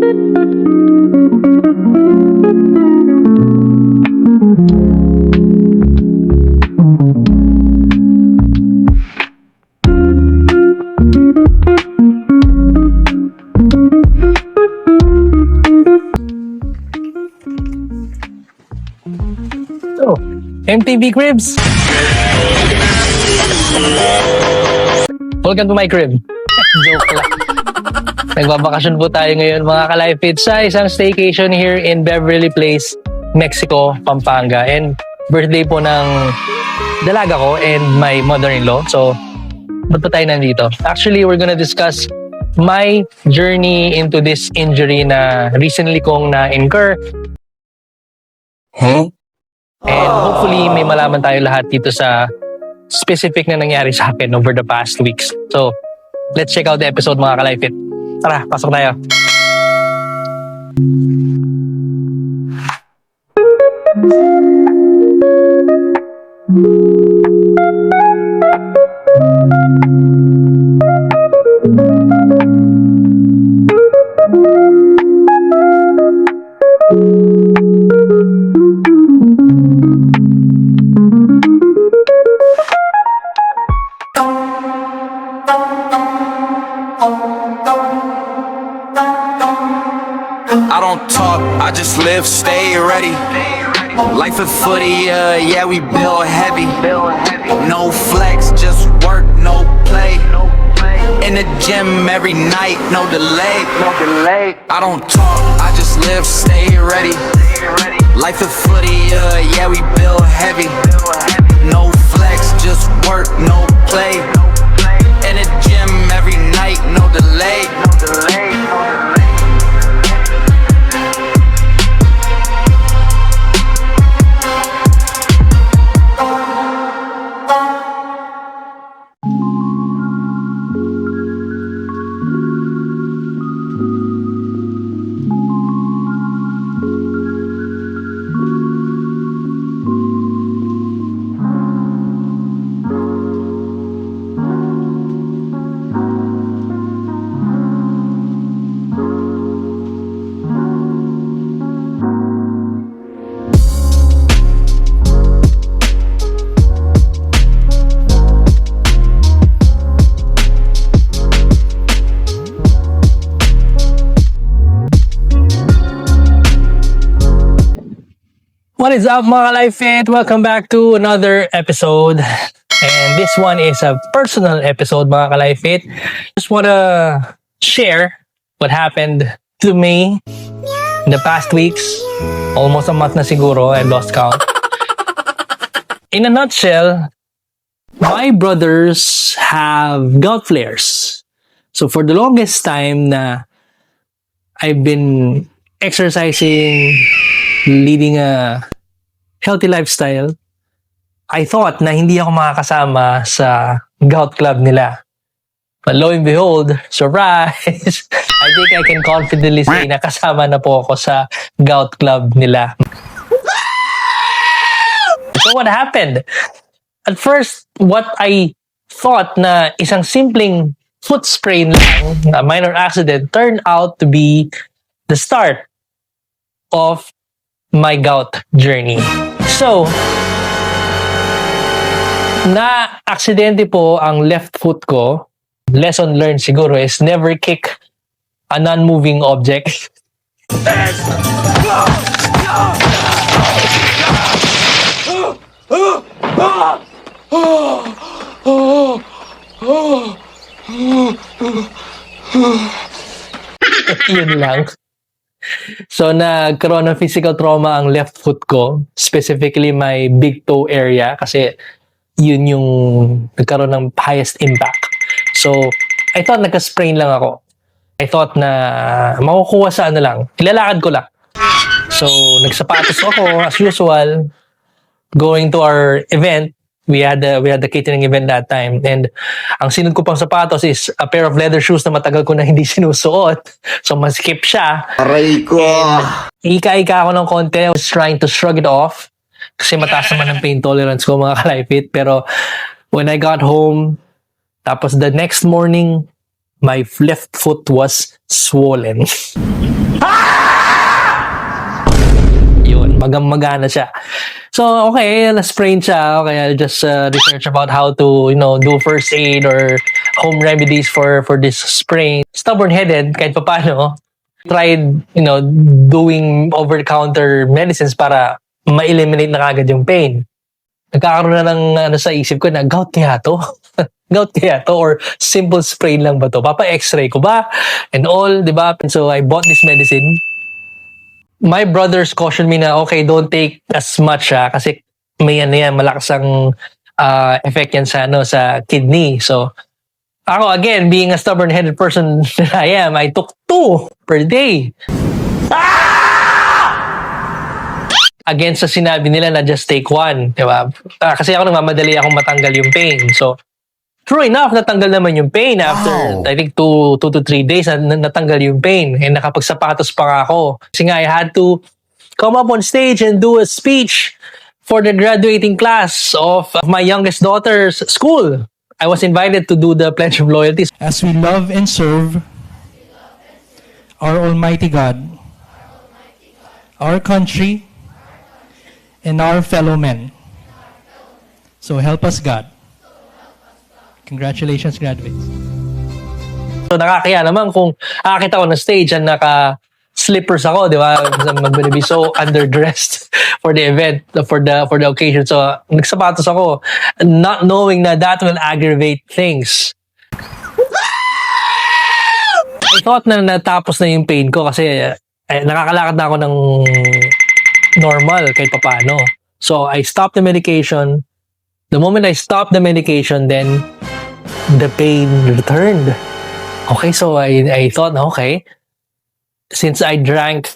So, MTV Cribs! Welcome to my crib. Joke lang. Nagbabakasyon po tayo ngayon mga ka-Life-Fit sa isang staycation here in Beverly Place, Mexico, Pampanga. And birthday po ng dalaga ko and my mother-in-law. So, ba't pa tayo nandito? Actually, we're gonna discuss my journey into this injury na recently kong na-incur. And hopefully, may malaman tayo lahat dito sa specific na nangyari sa akin over the past weeks. So, let's check out the episode mga ka-Life-Fit. Tara, pasok tayo. I don't talk, I just live, stay ready. Life of footy, yeah, we build heavy. No flex, just work, no play. In the gym every night, no delay. I don't talk, I just live, stay ready. Life of footy, yeah, we build heavy. No flex, just work, no play. In the gym every night, no delay. What is up mga ka-Life-Fit? Welcome back to another episode. And this one is a personal episode mga ka-Life-Fit. Just wanna share what happened to me in the past weeks. Almost a month na siguro, I lost count. In a nutshell, my brothers have gout flares. So for the longest time na I've been exercising, leading a healthy lifestyle, I thought na hindi ako makakasama sa gout club nila. But lo and behold, surprise! I think I can confidently say na kasama na po ako sa gout club nila. So what happened? At first, what I thought na isang simpleng foot sprain lang, a minor accident, turned out to be the start of my gout journey. So, na-aksidente po ang left foot ko. Lesson learned siguro is never kick a non-moving object. Yun lang. So, nagkaroon ng physical trauma ang left foot ko. Specifically, my big toe area. Kasi, yun yung nagkaroon ng highest impact. So, I thought nagka-sprain lang ako. I thought na makukuha sa ano lang. Ilalakad ko lang. So, nagsapatos ako as usual. Going to our event. We had the catering event that time. And ang sinod ko pang sapatos is a pair of leather shoes na matagal ko na hindi sinusuot. So, maskip siya. Aray ko! Ika-ika ako ng konti. I was trying to shrug it off. Kasi mataas naman ang pain tolerance ko mga ka-Life-Fit. Pero when I got home, tapos the next morning, my left foot was swollen. Yun, magana siya. So, okay, na-sprain siya. Okay, I'll just research about how to, do first aid or home remedies for this sprain. Stubborn-headed, kahit papano, tried, doing over-the-counter medicines para ma-eliminate na kagad yung pain. Nagkakaroon na ng sa isip ko na, gout kaya to? Gout kaya to? Or simple sprain lang ba to? Papa-x-ray ko ba? And all, di ba? So, I bought this medicine. My brothers cautioned me na, okay, don't take as much kasi may malakas ang effect yan sa kidney. So, ako again, being a stubborn-headed person that I am, I took 2 per day. Against sa sinabi nila na just take 1, di ba? Kasi ako nagmamadali akong matanggal yung pain. So, true enough, natanggal naman yung pain after, I think, 2 to 3 days na natanggal yung pain. And nakapagsapatos pa nga ako. Kasi nga, I had to come up on stage and do a speech for the graduating class of my youngest daughter's school. I was invited to do the Pledge of Loyalty. As we love and serve our Almighty God, our country, and our fellow men. So help us, God. Congratulations, graduates. So nakakaya naman kung akita ko na stage and naka-slippers ako, di ba? I'm gonna be so underdressed for the event, for the occasion. So nagsapatos ako, not knowing na that will aggravate things. I thought na natapos na yung pain ko kasi nakakalakad na ako ng normal kahit papaano. So I stopped the medication. The moment I stopped the medication, then the pain returned. Okay, so I thought, okay, since I drank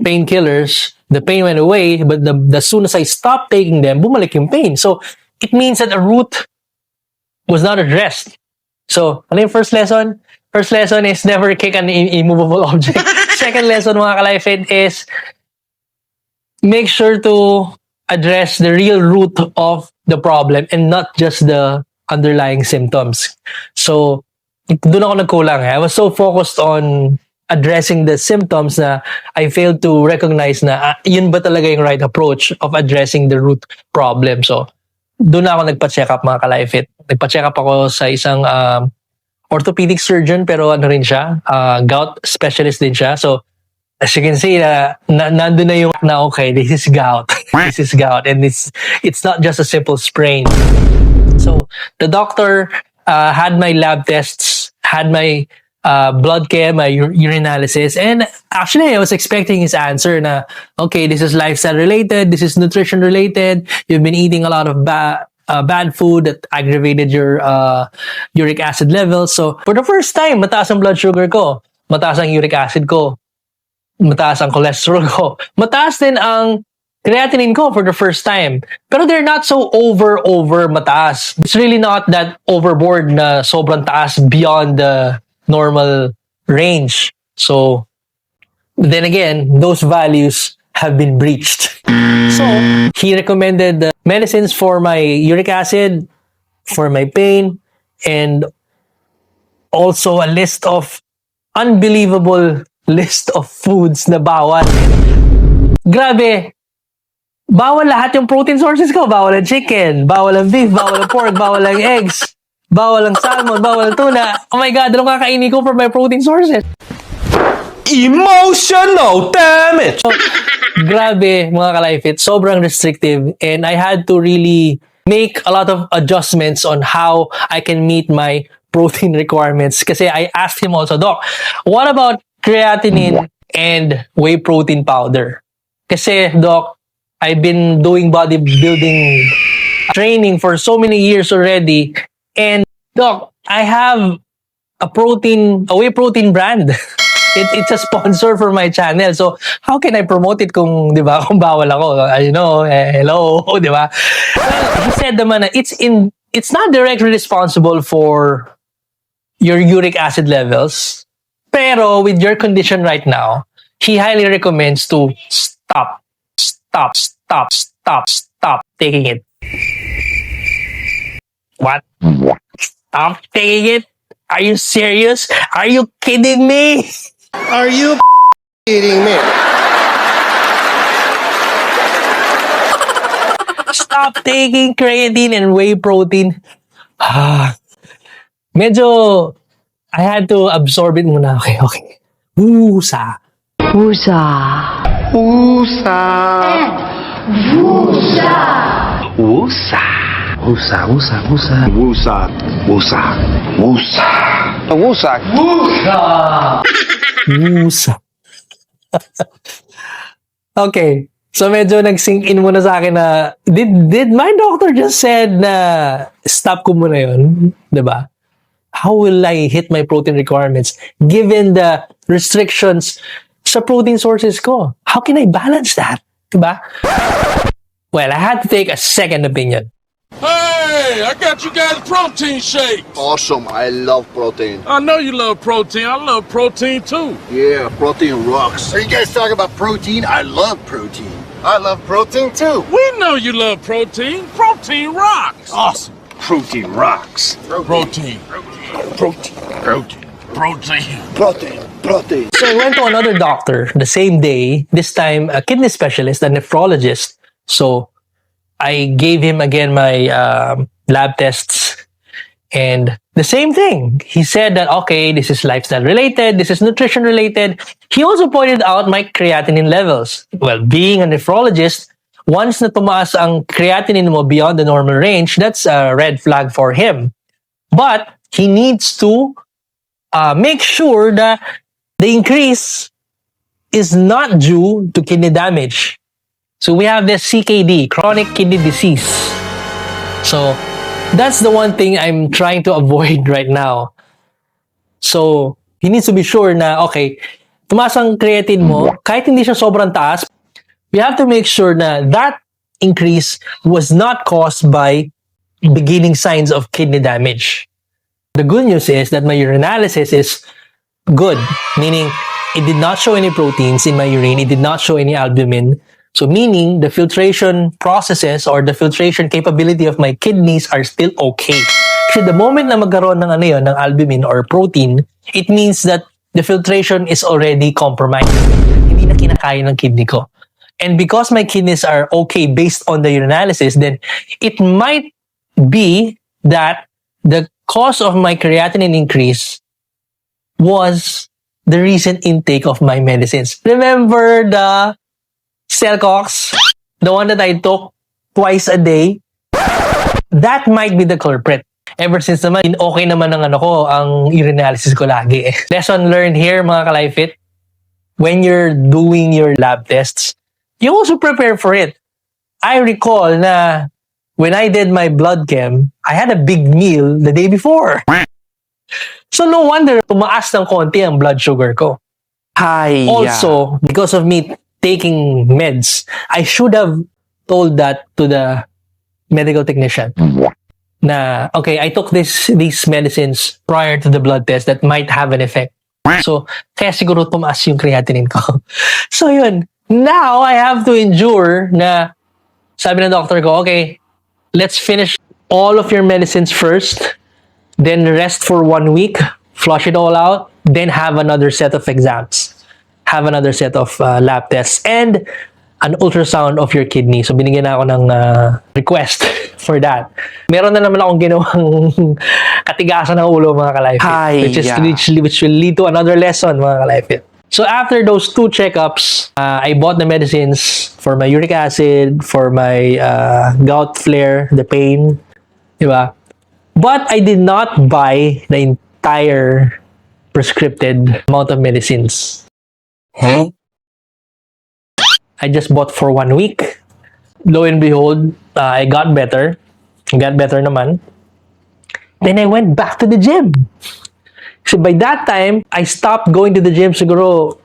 painkillers, the pain went away, but as soon as I stopped taking them, bumalik yung pain. So it means that the root was not addressed. So, ano yung first lesson? First lesson is never kick an immovable object. Second lesson, mga ka-LifeFit, is make sure to address the real root of the problem and not just the underlying symptoms. So, doon ako nagkulang. I was so focused on addressing the symptoms na I failed to recognize na yun ba talaga yung right approach of addressing the root problem. So, doon ako nagpa-check up, mga ka-LifeFit. Nagpa-check up ako sa isang orthopedic surgeon, pero ano rin siya, gout specialist din siya. So, as you can see, nandun na yung na, okay, this is gout. This is gout. And it's not just a simple sprain. So, the doctor had my lab tests, had my blood chem, my urinalysis, and actually, I was expecting his answer na, okay, this is lifestyle related, this is nutrition related, you've been eating a lot of bad food that aggravated your uric acid levels. So, for the first time, mataas ang blood sugar ko, mataas ang uric acid ko, mataas ang cholesterol ko. Mataas din ang creatinine ko for the first time. Pero they're not so over mataas. It's really not that overboard na sobrang taas beyond the normal range. So, then again, those values have been breached. So, he recommended medicines for my uric acid, for my pain, and also a list of unbelievable list of foods na bawal. Grabe. Bawal lahat yung protein sources ko. Bawal ang chicken, bawal ang beef, bawal ang pork, bawal ang eggs, bawal ang salmon, bawal ang tuna. Oh my God, anong kakainin ko for my protein sources? Emotional damage! So, grabe, mga ka-LifeFit. Sobrang restrictive. And I had to really make a lot of adjustments on how I can meet my protein requirements. Kasi I asked him also, Doc, what about creatinine and whey protein powder? Kasi, Doc, I've been doing bodybuilding training for so many years already. And, Doc, I have a whey protein brand. It's a sponsor for my channel. So, how can I promote it kung, di ba, kung bawal ako? Hello, di ba? Well, he said naman na it's not directly responsible for your uric acid levels. Pero with your condition right now, he highly recommends to stop taking it. What? Stop taking it? Are you serious? Are you kidding me? Are you kidding me? Stop taking creatine and whey protein. Medyo, I had to absorb it muna. Okay. Wusa. Wusa. Usa. Wusa. Usa. Wusa. Wusa. Okay. So medyo nag-sink in muna sa akin na did my doctor just said na stop ko muna yun? Diba? How will I hit my protein requirements given the restrictions sa protein sources ko? How can I balance that? Diba? Well, I had to take a second opinion. Hey, I got you guys protein shake. Awesome. I love protein. I know you love protein. I love protein too. Yeah, protein rocks. Are you guys talking about protein? I love protein. I love protein too. We know you love protein. Protein rocks. Awesome. Protein rocks. Protein. Protein. So I went to another doctor the same day, this time a kidney specialist, a nephrologist. So I gave him again my lab tests and the same thing. He said that, okay, this is lifestyle related, this is nutrition related. He also pointed out my creatinine levels. Well, being a nephrologist, once na tumaas ang creatinine mo beyond the normal range, that's a red flag for him. But he needs to make sure that the increase is not due to kidney damage. So we have this CKD, chronic kidney disease. So that's the one thing I'm trying to avoid right now. So he needs to be sure na, okay, tumaas ang creatine mo, kahit hindi siya sobrang taas, we have to make sure na that increase was not caused by beginning signs of kidney damage. The good news is that my urinalysis is good, meaning it did not show any proteins in my urine, it did not show any albumin. So meaning the filtration processes or the filtration capability of my kidneys are still okay. Kasi the moment na magkaroon ng ng albumin or protein, it means that the filtration is already compromised. Hindi na kinakaya ng kidney ko. And because my kidneys are okay based on the urinalysis, then it might be that the cause of my creatinine increase was the recent intake of my medicines. Remember the Cellcox, the one that I took twice a day? That might be the culprit. Ever since naman, okay naman ang ang urinalysis ko lagi. Lesson learned here, mga ka-LifeFit. When you're doing your lab tests, you also prepare for it. I recall na when I did my blood chem, I had a big meal the day before. So no wonder tumaas ng konti ang blood sugar ko. Also, because of me taking meds, I should have told that to the medical technician. Na, okay, I took these medicines prior to the blood test that might have an effect. So, kaya siguro tumaas yung creatinine ko. So yun, now I have to endure na, sabi ng doctor ko, okay, let's finish all of your medicines first, then rest for 1 week, flush it all out, then have another set of exams. Have another set of lab tests and an ultrasound of your kidney. So, binigyan na ako ng request for that. Meron na naman akong ginawang katigasan ng ulo, mga ka-LifeFit, which will lead to another lesson, mga ka-LifeFit. So, after those 2 checkups, I bought the medicines for my uric acid, for my gout flare, the pain, diba? But I did not buy the entire prescripted amount of medicines. I just bought for 1 week. Lo and behold, I got better. Got better naman. Then I went back to the gym. So by that time, I stopped going to the gym siguro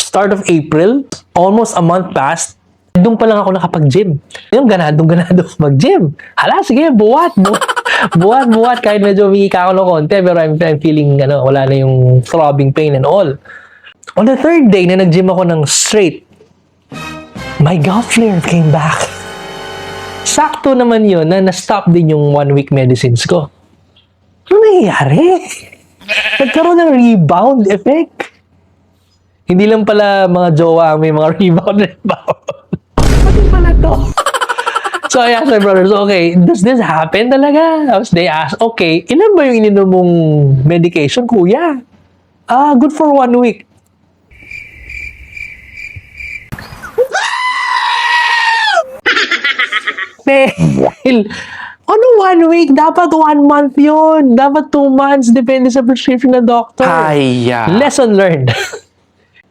start of April. Almost a month passed. Doon pa lang ako nakapag-gym. Yung ganadong ako mag-gym. Hala, sige, buhat. Kahit medyo umihika ako ng konti, pero I'm feeling, wala na yung throbbing pain and all. On the 3rd day na nag-gym ako ng straight, my gout flare came back. Sakto naman yun na na-stop din yung 1 week medicines ko. Ano nangyayari? Nagkaroon ng rebound effect. Hindi lang pala mga jowa ang may mga rebound. Ano pala to? So I asked my brothers, okay, does this happen talaga? Tapos they asked, okay, ilan ba yung ininom mong medication, kuya? Good for 1 week. Dahil, ano 1 week? Dapat 1 month yun. Dapat 2 months. Depende sa prescription ng doctor. Lesson learned.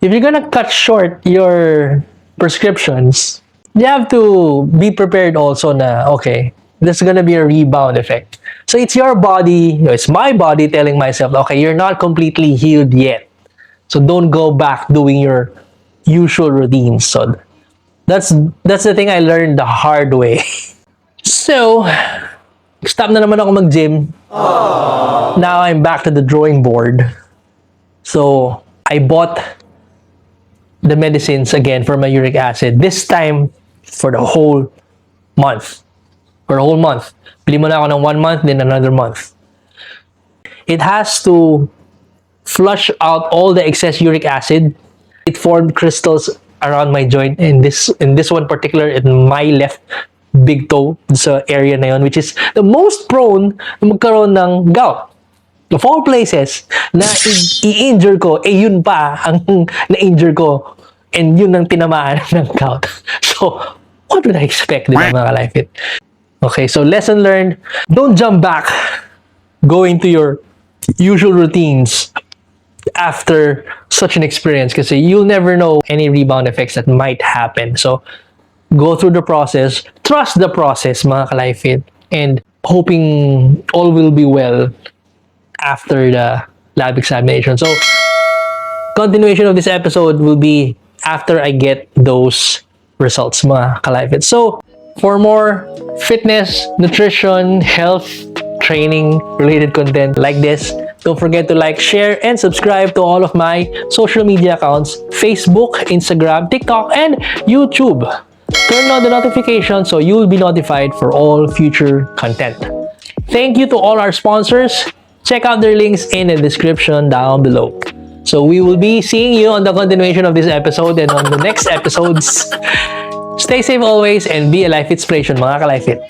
If you're gonna cut short your prescriptions, you have to be prepared also na, okay, there's gonna be a rebound effect. So it's your body, it's my body telling myself, okay, you're not completely healed yet. So don't go back doing your usual routines. So that's the thing I learned the hard way. So, stop na naman ako mag-gym. Now I'm back to the drawing board. So, I bought the medicines again for my uric acid. This time, for the whole month. For the whole month. Bili mo na ako ng 1 month, then another month. It has to flush out all the excess uric acid. It formed crystals around my joint, and this one particular, in my left big toe, sa area na yun, which is the most prone na magkaroon ng gout. Of all places na i-injure ko, yun pa ang na-injure ko, and yun ang tinamaan ng gout. So, what would I expect, di ba, mga ka-Life Fit? Okay, so lesson learned, don't jump back, go into your usual routines after such an experience, kasi you'll never know any rebound effects that might happen. So, go through the process, trust the process, mga ka-Life Fit, and hoping all will be well after the lab examination. So, continuation of this episode will be after I get those results, mga ka-Life Fit. So, for more fitness, nutrition, health, training related content like this, don't forget to like, share, and subscribe to all of my social media accounts, Facebook, Instagram, TikTok, and YouTube. Turn on the notification so you'll be notified for all future content. Thank you to all our sponsors. Check out their links in the description down below. So we will be seeing you on the continuation of this episode and on the next episodes. Stay safe always and be a life inspiration, mga ka-Life Fit.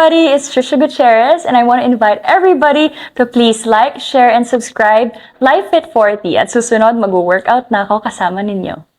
everybody, it's Trisha Gutierrez and I want to invite everybody to please like, share, and subscribe Life Fit 40 at susunod mag-workout na ako kasama ninyo.